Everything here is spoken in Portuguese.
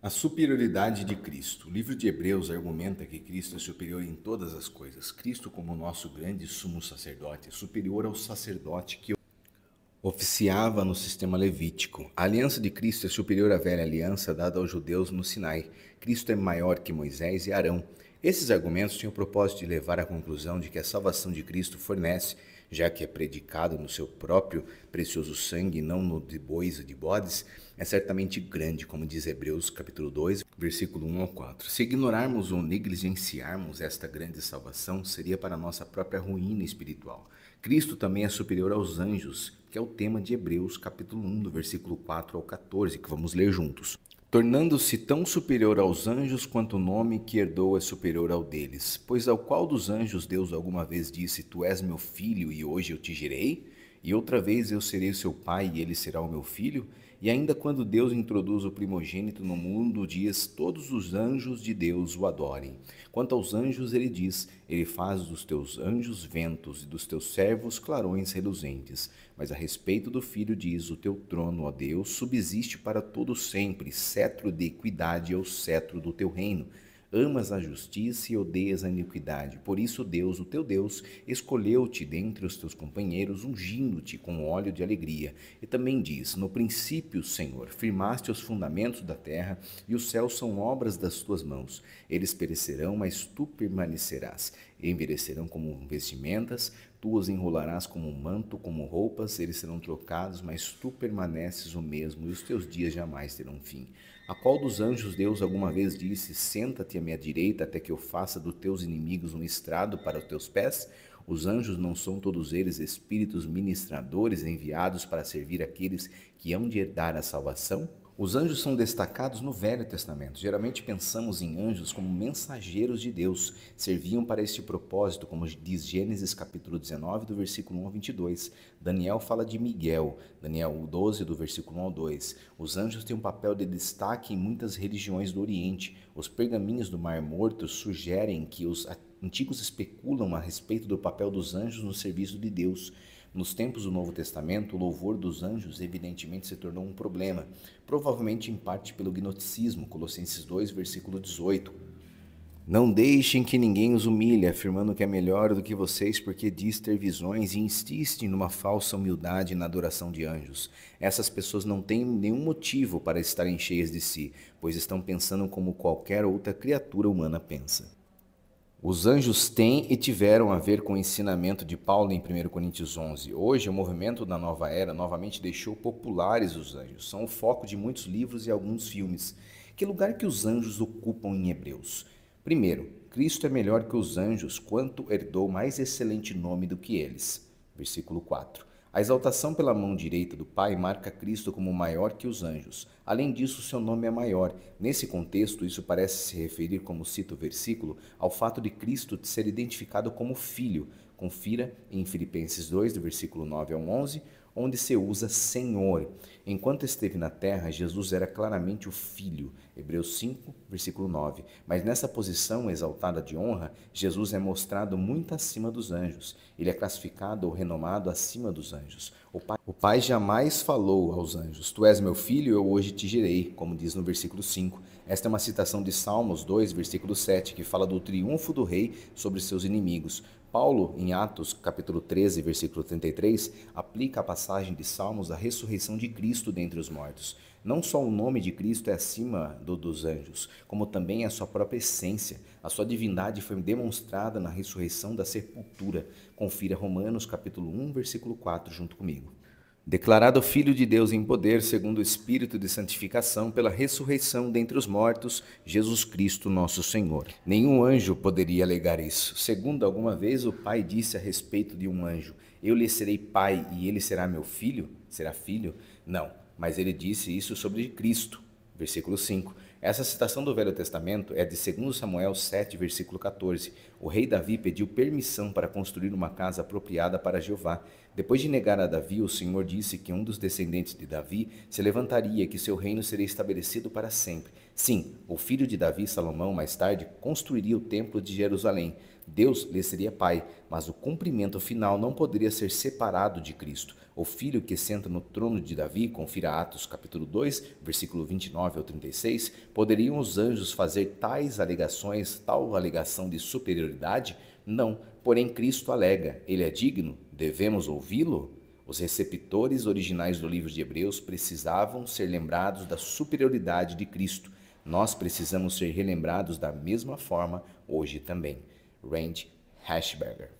A superioridade de Cristo. O livro de Hebreus argumenta que Cristo é superior em todas as coisas. Cristo, como nosso grande sumo sacerdote, é superior ao sacerdote que oficiava no sistema levítico. A aliança de Cristo é superior à velha aliança dada aos judeus no Sinai. Cristo é maior que Moisés e Arão. Esses argumentos tinham o propósito de levar à conclusão de que a salvação de Cristo fornece, já que é predicado no seu próprio precioso sangue e não no de bois e de bodes, é certamente grande, como diz Hebreus capítulo 2, versículo 1 ao 4. Se ignorarmos ou negligenciarmos esta grande salvação, seria para nossa própria ruína espiritual. Cristo também é superior aos anjos, que é o tema de Hebreus capítulo 1, do versículo 4 ao 14, que vamos ler juntos. Tornando-se tão superior aos anjos quanto o nome que herdou é superior ao deles. Pois ao qual dos anjos Deus alguma vez disse, Tu és meu filho e hoje eu te gerei? E outra vez eu serei o seu pai e ele será o meu filho? E ainda quando Deus introduz o primogênito no mundo, diz, todos os anjos de Deus o adorem. Quanto aos anjos, ele diz, ele faz dos teus anjos ventos e dos teus servos clarões reluzentes. Mas a respeito do Filho diz, o teu trono, ó Deus, subsiste para todo sempre, cetro de equidade é o cetro do teu reino. Amas a justiça e odeias a iniquidade. Por isso Deus, o teu Deus, escolheu-te dentre os teus companheiros, ungindo-te com óleo de alegria. E também diz, no princípio, Senhor, firmaste os fundamentos da terra, e os céus são obras das tuas mãos. Eles perecerão, mas tu permanecerás. Envelhecerão como vestimentas, tu os enrolarás como um manto, como roupas, eles serão trocados, mas tu permaneces o mesmo, e os teus dias jamais terão fim. A qual dos anjos Deus alguma vez disse, senta-te à minha direita até que eu faça dos teus inimigos um estrado para os teus pés? Os anjos não são todos eles espíritos ministradores enviados para servir aqueles que hão de herdar a salvação? Os anjos são destacados no Velho Testamento. Geralmente pensamos em anjos como mensageiros de Deus. Serviam para este propósito, como diz Gênesis capítulo 19, do versículo 1 ao 22. Daniel fala de Miguel, Daniel 12, do versículo 1 ao 2. Os anjos têm um papel de destaque em muitas religiões do Oriente. Os pergaminhos do Mar Morto sugerem que os antigos especulam a respeito do papel dos anjos no serviço de Deus. Nos tempos do Novo Testamento, o louvor dos anjos evidentemente se tornou um problema, provavelmente em parte pelo gnosticismo, Colossenses 2, versículo 18. Não deixem que ninguém os humilhe, afirmando que é melhor do que vocês porque diz ter visões e insiste numa falsa humildade na adoração de anjos. Essas pessoas não têm nenhum motivo para estarem cheias de si, pois estão pensando como qualquer outra criatura humana pensa. Os anjos têm e tiveram a ver com o ensinamento de Paulo em 1 Coríntios 11. Hoje, o movimento da nova era novamente deixou populares os anjos. São o foco de muitos livros e alguns filmes. Que lugar que os anjos ocupam em Hebreus? Primeiro, Cristo é melhor que os anjos, quanto herdou mais excelente nome do que eles. Versículo 4. A exaltação pela mão direita do Pai marca Cristo como maior que os anjos. Além disso, seu nome é maior. Nesse contexto, isso parece se referir, como cita o versículo, ao fato de Cristo ser identificado como Filho. Confira em Filipenses 2, do versículo 9 ao 11, onde se usa Senhor. Enquanto esteve na terra, Jesus era claramente o Filho, Hebreus 5, versículo 9. Mas nessa posição exaltada de honra, Jesus é mostrado muito acima dos anjos. Ele é classificado ou renomado acima dos anjos. O Pai jamais falou aos anjos, Tu és meu filho, eu hoje te gerei, como diz no versículo 5. Esta é uma citação de Salmos 2, versículo 7, que fala do triunfo do rei sobre seus inimigos. Paulo, em Atos, capítulo 13, versículo 33, aplica a passagem de Salmos à ressurreição de Cristo dentre os mortos. Não só o nome de Cristo é acima dos anjos, como também a sua própria essência. A sua divindade foi demonstrada na ressurreição da sepultura. Confira Romanos, capítulo 1, versículo 4, junto comigo. Declarado Filho de Deus em poder, segundo o Espírito de santificação, pela ressurreição dentre os mortos, Jesus Cristo nosso Senhor. Nenhum anjo poderia alegar isso. Segundo, alguma vez o Pai disse a respeito de um anjo, eu lhe serei pai e ele será meu filho? Será filho? Não, mas ele disse isso sobre Cristo. Versículo 5. Essa citação do Velho Testamento é de 2 Samuel 7, versículo 14. O rei Davi pediu permissão para construir uma casa apropriada para Jeová. Depois de negar a Davi, o Senhor disse que um dos descendentes de Davi se levantaria e que seu reino seria estabelecido para sempre. Sim, o filho de Davi, Salomão, mais tarde, construiria o templo de Jerusalém. Deus lhe seria pai, mas o cumprimento final não poderia ser separado de Cristo. O filho que senta no trono de Davi, confira Atos capítulo 2, versículo 29 ao 36, Poderiam os anjos fazer tal alegação de superioridade? Não, porém Cristo alega, ele é digno, devemos ouvi-lo? Os receptores originais do livro de Hebreus precisavam ser lembrados da superioridade de Cristo. Nós precisamos ser relembrados da mesma forma hoje também. Rand Hashberger.